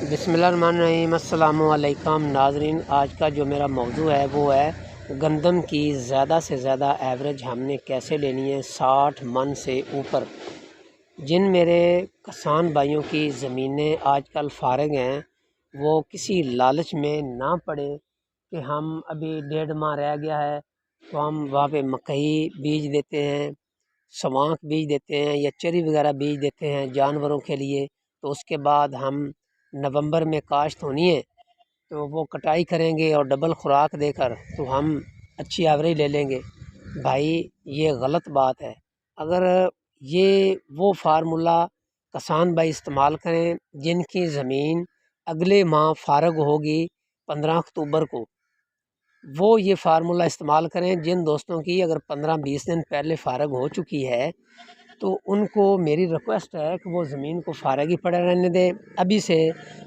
بسم اللہ الرحمن الرحیم۔ السلام علیکم ناظرین، آج کا جو میرا موضوع ہے وہ ہے گندم کی زیادہ سے زیادہ ایوریج ہم نے کیسے لینی ہے 60 من سے اوپر۔ جن میرے کسان بھائیوں کی زمینیں آج کل فارغ ہیں وہ کسی لالچ میں نہ پڑے کہ ہم ابھی 1.5 ماہ رہ گیا ہے تو ہم وہاں پہ مکئی بیج دیتے ہیں، سوانک بیج دیتے ہیں یا چری وغیرہ بیج دیتے ہیں جانوروں کے لیے، تو اس کے بعد ہم نومبر میں کاشت ہونی ہے تو وہ کٹائی کریں گے اور ڈبل خوراک دے کر تو ہم اچھی ایوریج لے لیں گے۔ بھائی یہ غلط بات ہے۔ اگر یہ وہ فارمولہ کسان بھائی استعمال کریں جن کی زمین اگلے ماہ فارغ ہوگی 15 اکتوبر کو، وہ یہ فارمولہ استعمال کریں۔ جن دوستوں کی اگر 15-20 دن پہلے فارغ ہو چکی ہے تو ان کو میری ریکویسٹ ہے کہ وہ زمین کو فارغ ہی پڑے رہنے دیں، ابھی سے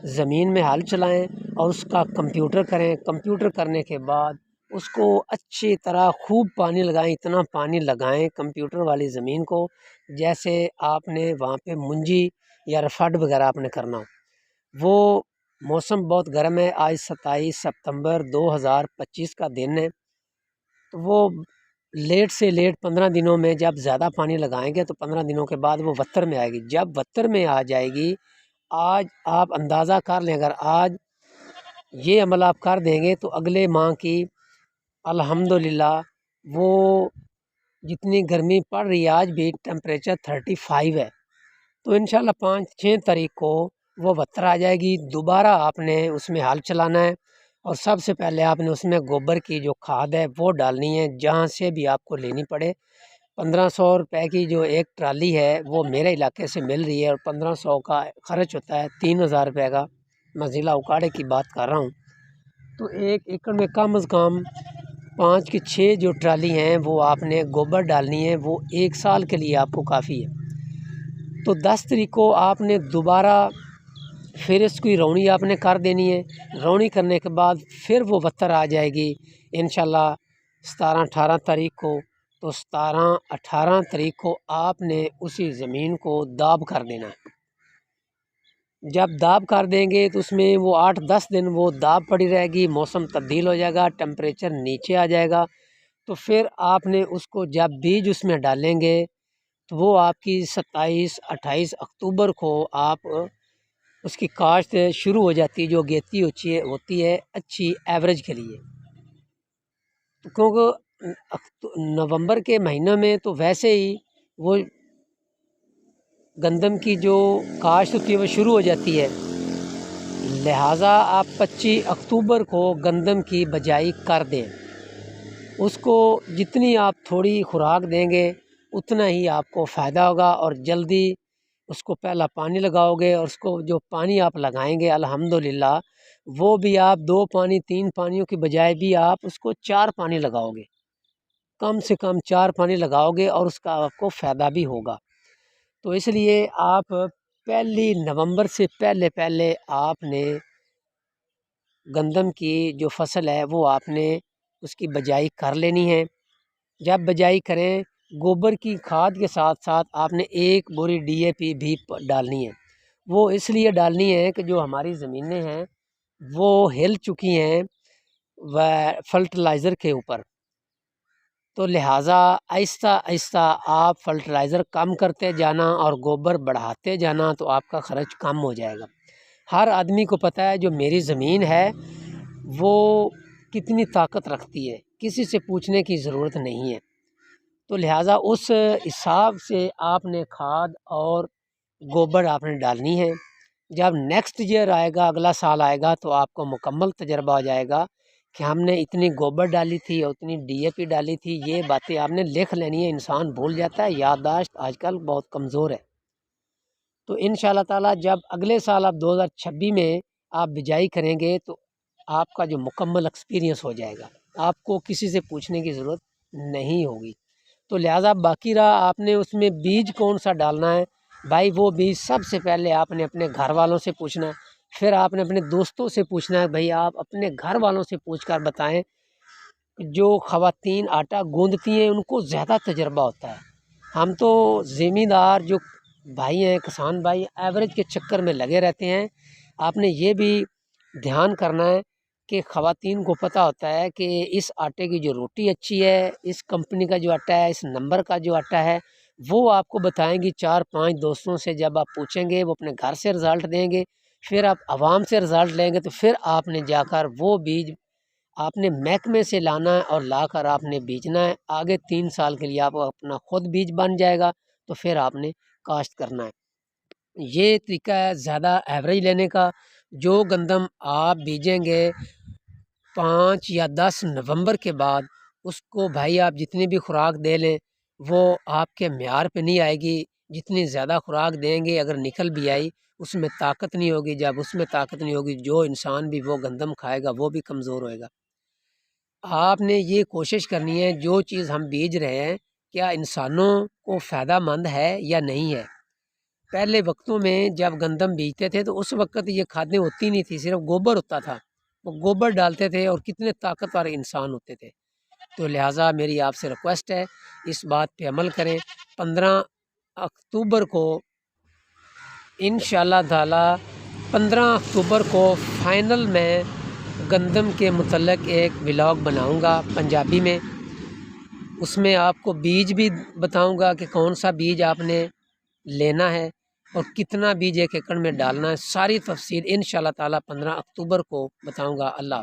زمین میں ہل چلائیں اور اس کا کمپیوٹر کریں۔ کمپیوٹر کرنے کے بعد اس کو اچھی طرح خوب پانی لگائیں، اتنا پانی لگائیں کمپیوٹر والی زمین کو جیسے آپ نے وہاں پہ منجی یا رفڈ وغیرہ آپ نے کرنا ہو۔ وہ موسم بہت گرم ہے، آج 27 ستمبر 2025 کا دن ہے، تو وہ لیٹ سے لیٹ 15 دنوں میں جب زیادہ پانی لگائیں گے تو 15 دنوں کے بعد وہ وتر میں آئے گی۔ جب وتر میں آ جائے گی، آج آپ اندازہ کر لیں، اگر آج یہ عمل آپ کر دیں گے تو اگلے ماہ کی الحمدللہ وہ جتنی گرمی پڑ رہی ہے آج بھی ٹمپریچر 35 ہے، تو انشاءاللہ 5-6 تاریخ کو وہ وتر آ جائے گی۔ دوبارہ آپ نے اس میں ہل چلانا ہے اور سب سے پہلے آپ نے اس میں گوبر کی جو کھاد ہے وہ ڈالنی ہے، جہاں سے بھی آپ کو لینی پڑے۔ 1500 روپے کی جو ایک ٹرالی ہے وہ میرے علاقے سے مل رہی ہے اور 1500 کا خرچ ہوتا ہے 3000 روپے کا، میں ضلع اکاڑے کی بات کر رہا ہوں۔ تو 1 ایکڑ میں کم از کم 5 کی 6 جو ٹرالی ہیں وہ آپ نے گوبر ڈالنی ہے، وہ 1 سال کے لیے آپ کو کافی ہے۔ تو 10 تاریخ کو آپ نے دوبارہ پھر اس کی روڑی آپ نے کر دینی ہے۔ روڑی کرنے کے بعد پھر وہ وتر آ جائے گی انشاءاللہ 17-18 تاریخ کو، تو 17-18 تاریخ کو آپ نے اسی زمین کو داب کر دینا ہے۔ جب داب کر دیں گے تو اس میں وہ 8-10 دن وہ داب پڑی رہے گی، موسم تبدیل ہو جائے گا، ٹمپریچر نیچے آ جائے گا، تو پھر آپ نے اس کو جب بیج اس میں ڈالیں گے تو وہ آپ کی 27-28 اکتوبر کو آپ اس کی کاشت شروع ہو جاتی ہے، جو گیتی ہوتی ہے اچھی ایوریج کے لیے۔ کیونکہ نومبر کے مہینوں میں تو ویسے ہی وہ گندم کی جو کاشت ہوتی ہے وہ شروع ہو جاتی ہے، لہٰذا آپ 25 اکتوبر کو گندم کی بجائی کر دیں۔ اس کو جتنی آپ تھوڑی خوراک دیں گے اتنا ہی آپ کو فائدہ ہوگا، اور جلدی اس کو پہلا پانی لگاؤ گے، اور اس کو جو پانی آپ لگائیں گے الحمدللہ وہ بھی آپ 2 پانی 3 پانیوں کی بجائے بھی آپ اس کو 4 پانی لگاؤ گے، کم سے کم 4 پانی لگاؤ گے اور اس کا آپ کو فائدہ بھی ہوگا۔ تو اس لیے آپ 1 نومبر سے پہلے آپ نے گندم کی جو فصل ہے وہ آپ نے اس کی بجائی کر لینی ہے۔ جب بجائی کریں گوبر کی کھاد کے ساتھ ساتھ آپ نے 1 بوری DAP بھی ڈالنی ہے۔ وہ اس لیے ڈالنی ہے کہ جو ہماری زمینیں ہیں وہ ہل چکی ہیں فرٹیلائزر کے اوپر، تو لہٰذا آہستہ آہستہ آپ فرٹیلائزر کم کرتے جانا اور گوبر بڑھاتے جانا تو آپ کا خرچ کم ہو جائے گا۔ ہر آدمی کو پتہ ہے جو میری زمین ہے وہ کتنی طاقت رکھتی ہے، کسی سے پوچھنے کی ضرورت نہیں ہے، تو لہٰذا اس حساب سے آپ نے کھاد اور گوبر آپ نے ڈالنی ہے۔ جب نیکسٹ ایئر آئے گا، اگلا سال آئے گا، تو آپ کو مکمل تجربہ ہو جائے گا کہ ہم نے اتنی گوبر ڈالی تھی اور اتنی DAP ڈالی تھی۔ یہ باتیں آپ نے لکھ لینی ہے، انسان بھول جاتا ہے، یادداشت آج کل بہت کمزور ہے۔ تو انشاءاللہ تعالیٰ جب اگلے سال آپ 2026 میں آپ بجائی کریں گے تو آپ کا جو مکمل ایکسپیرینس ہو جائے گا، آپ کو کسی سے پوچھنے کی ضرورت نہیں ہوگی۔ تو لہٰذا باقی رہا آپ نے اس میں بیج کون سا ڈالنا ہے، بھائی وہ بیج سب سے پہلے آپ نے اپنے گھر والوں سے پوچھنا ہے، پھر آپ نے اپنے دوستوں سے پوچھنا ہے۔ بھائی آپ اپنے گھر والوں سے پوچھ کر بتائیں، جو خواتین آٹا گوندتی ہیں ان کو زیادہ تجربہ ہوتا ہے۔ ہم تو زمیندار جو بھائی ہیں، کسان بھائی، ایوریج کے چکر میں لگے رہتے ہیں، آپ نے یہ بھی دھیان کرنا ہے کہ خواتین کو پتہ ہوتا ہے کہ اس آٹے کی جو روٹی اچھی ہے، اس کمپنی کا جو آٹا ہے، اس نمبر کا جو آٹا ہے، وہ آپ کو بتائیں گی۔ 4-5 دوستوں سے جب آپ پوچھیں گے، وہ اپنے گھر سے رزلٹ دیں گے، پھر آپ عوام سے رزلٹ لیں گے، تو پھر آپ نے جا کر وہ بیج آپ نے محکمے سے لانا ہے اور لا کر آپ نے بیچنا ہے۔ آگے 3 سال کے لیے آپ اپنا خود بیج بن جائے گا، تو پھر آپ نے کاشت کرنا ہے۔ یہ طریقہ ہے زیادہ ایوریج لینے کا۔ جو گندم آپ بیجیں گے 5 یا 10 نومبر کے بعد، اس کو بھائی آپ جتنی بھی خوراک دے لیں وہ آپ کے معیار پہ نہیں آئے گی۔ جتنی زیادہ خوراک دیں گے، اگر نکل بھی آئی اس میں طاقت نہیں ہوگی۔ جب اس میں طاقت نہیں ہوگی، جو انسان بھی وہ گندم کھائے گا وہ بھی کمزور ہوئے گا۔ آپ نے یہ کوشش کرنی ہے جو چیز ہم بیج رہے ہیں کیا انسانوں کو فائدہ مند ہے یا نہیں ہے۔ پہلے وقتوں میں جب گندم بیجتے تھے تو اس وقت یہ کھادیں ہوتی نہیں تھی، صرف گوبر ہوتا تھا، وہ گوبر ڈالتے تھے اور کتنے طاقتور انسان ہوتے تھے۔ تو لہٰذا میری آپ سے ریکویسٹ ہے اس بات پہ عمل کریں۔ 15 اکتوبر کو انشاءاللہ تعالی 15 اکتوبر کو فائنل میں گندم کے متعلق ایک ولاگ بناؤں گا پنجابی میں۔ اس میں آپ کو بیج بھی بتاؤں گا کہ کون سا بیج آپ نے لینا ہے اور کتنا بیج 1 ایکڑ میں ڈالنا ہے۔ ساری تفصیل انشاءاللہ تعالی 15 اکتوبر کو بتاؤں گا۔ اللہ حافظ۔